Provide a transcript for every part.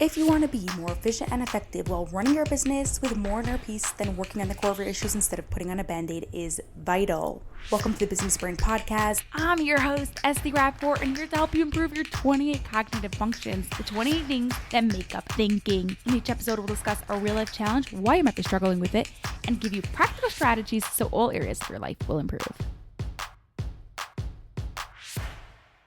If you want to be more efficient and effective while running your business with more inner peace, then working on the core of your issues instead of putting on a band-aid is vital. Welcome to the Business Brain Podcast. I'm your host, Esty Rapport, and here to help you improve your 28 cognitive functions, the 28 things that make up thinking. In each episode, we'll discuss a real-life challenge, why you might be struggling with it, and give you practical strategies so all areas of your life will improve.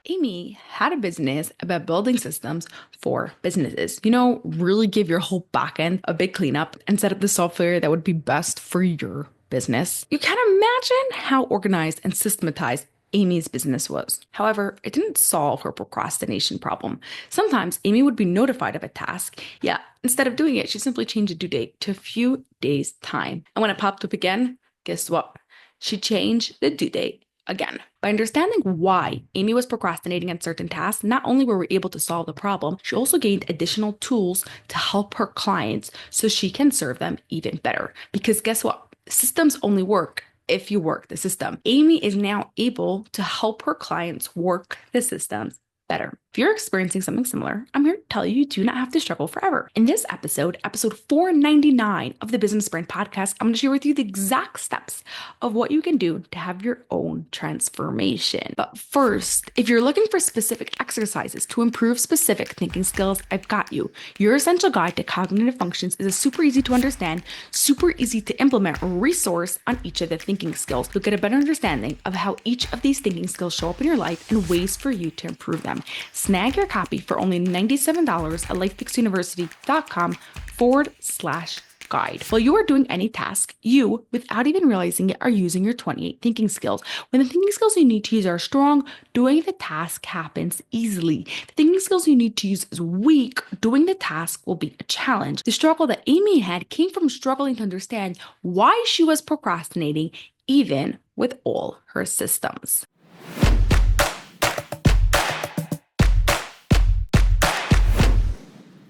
Amy had a business about building systems for businesses. Really give your whole backend a big cleanup and set up the software that would be best for your business. You can imagine how organized and systematized Amy's business was. However, it didn't solve her procrastination problem. Sometimes Amy would be notified of a task, yet instead of doing it, she simply changed the due date to a few days' time. And when it popped up again, guess what? She changed the due date again. By understanding why Amy was procrastinating on certain tasks, not only were we able to solve the problem, she also gained additional tools to help her clients so she can serve them even better. Because guess what? Systems only work if you work the system. Amy is now able to help her clients work the systems better. If you're experiencing something similar, I'm here to tell you do not have to struggle forever. In this episode 499 of the Business Brain Podcast, I'm going to share with you the exact steps of what you can do to have your own transformation. But first, if you're looking for specific exercises to improve specific thinking skills, I've got you. Your essential guide to cognitive functions is a super easy to understand, super easy to implement resource on each of the thinking skills. You'll get a better understanding of how each of these thinking skills show up in your life and ways for you to improve them. Snag your copy for only $97 at lifefixuniversity.com/guide. While you are doing any task, you, without even realizing it, are using your 28 thinking skills. When the thinking skills you need to use are strong, doing the task happens easily. The thinking skills you need to use is weak, doing the task will be a challenge. The struggle that Amy had came from struggling to understand why she was procrastinating, even with all her systems.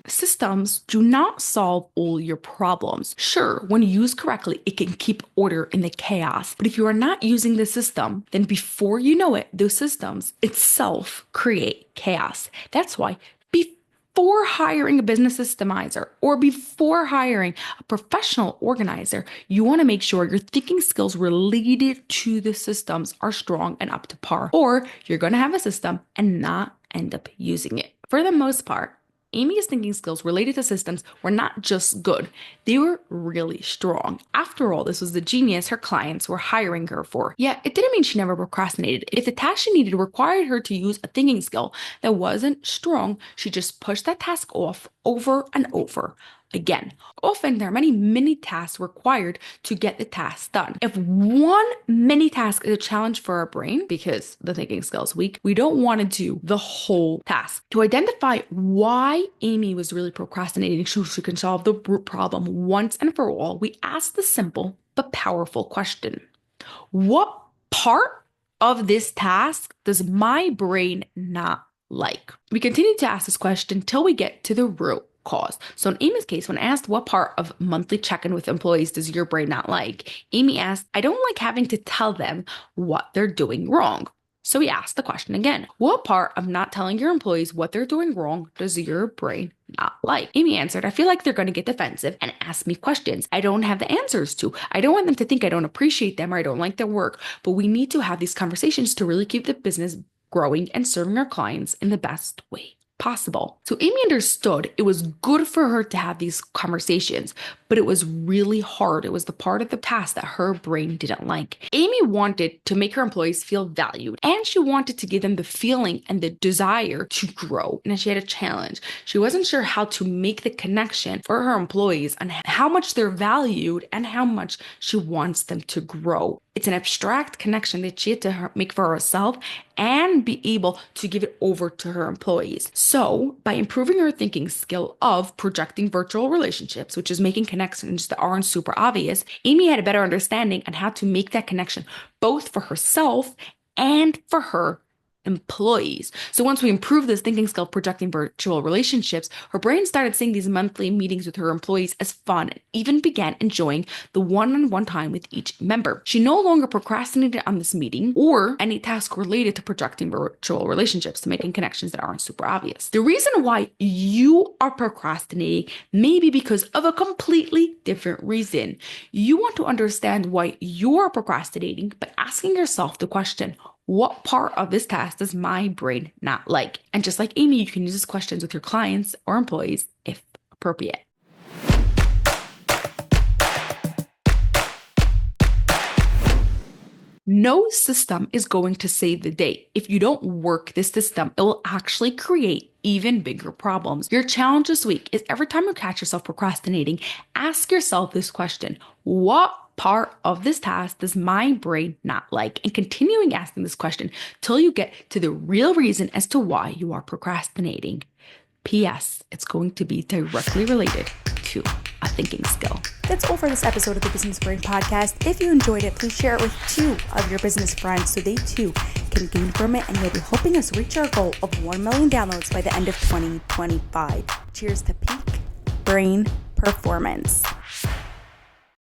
Systems do not solve all your problems. Sure, when used correctly, it can keep order in the chaos. But if you are not using the system, then before you know it, those systems itself create chaos. That's why before hiring a business systemizer or before hiring a professional organizer, you want to make sure your thinking skills related to the systems are strong and up to par, or you're going to have a system and not end up using it. For the most part, Amy's thinking skills related to systems were not just good, they were really strong. After all, this was the genius her clients were hiring her for. Yet, it didn't mean she never procrastinated. If the task she needed required her to use a thinking skill that wasn't strong, she just pushed that task off over and over again. Often, there are many mini tasks required to get the task done. If one mini task is a challenge for our brain because the thinking skill is weak, we don't want to do the whole task. To identify why Amy was really procrastinating so she can solve the root problem once and for all, we asked the simple but powerful question: what part of this task does my brain not like? We continue to ask this question till we get to the root cause. So in Amy's case, when asked what part of monthly check-in with employees does your brain not like, Amy asked, I don't like having to tell them what they're doing wrong. So we asked the question again, what part of not telling your employees what they're doing wrong does your brain not like? Amy answered, I feel like they're going to get defensive and ask me questions I don't have the answers to. I don't want them to think I don't appreciate them or I don't like their work, but we need to have these conversations to really keep the business growing and serving our clients in the best way possible. So Amy understood it was good for her to have these conversations, but it was really hard. It was the part of the task that her brain didn't like. Amy wanted to make her employees feel valued, and she wanted to give them the feeling and the desire to grow. And she had a challenge. She wasn't sure how to make the connection for her employees on how much they're valued and how much she wants them to grow. It's an abstract connection that she had to make for herself and be able to give it over to her employees. So by improving her thinking skill of projecting virtual relationships, which is making connections that aren't super obvious, Amy had a better understanding on how to make that connection both for herself and for her employees. So once we improved this thinking skill of projecting virtual relationships, her brain started seeing these monthly meetings with her employees as fun and even began enjoying the one-on-one time with each member. She no longer procrastinated on this meeting or any task related to projecting virtual relationships to making connections that aren't super obvious. The reason why you are procrastinating may be because of a completely different reason. You want to understand why you're procrastinating by asking yourself the question, what part of this task does my brain not like? And just like Amy, you can use these questions with your clients or employees if appropriate. No system is going to save the day. If you don't work this system, it will actually create even bigger problems. Your challenge this week is every time you catch yourself procrastinating, ask yourself this question: what part of this task does my brain not like? And continuing asking this question till you get to the real reason as to why you are procrastinating. P.S. It's going to be directly related to a thinking skill. That's all for this episode of the Business Brain Podcast. If you enjoyed it, please share it with 2 of your business friends so they too can gain from it, and you'll be helping us reach our goal of 1 million downloads by the end of 2025. Cheers to peak brain performance.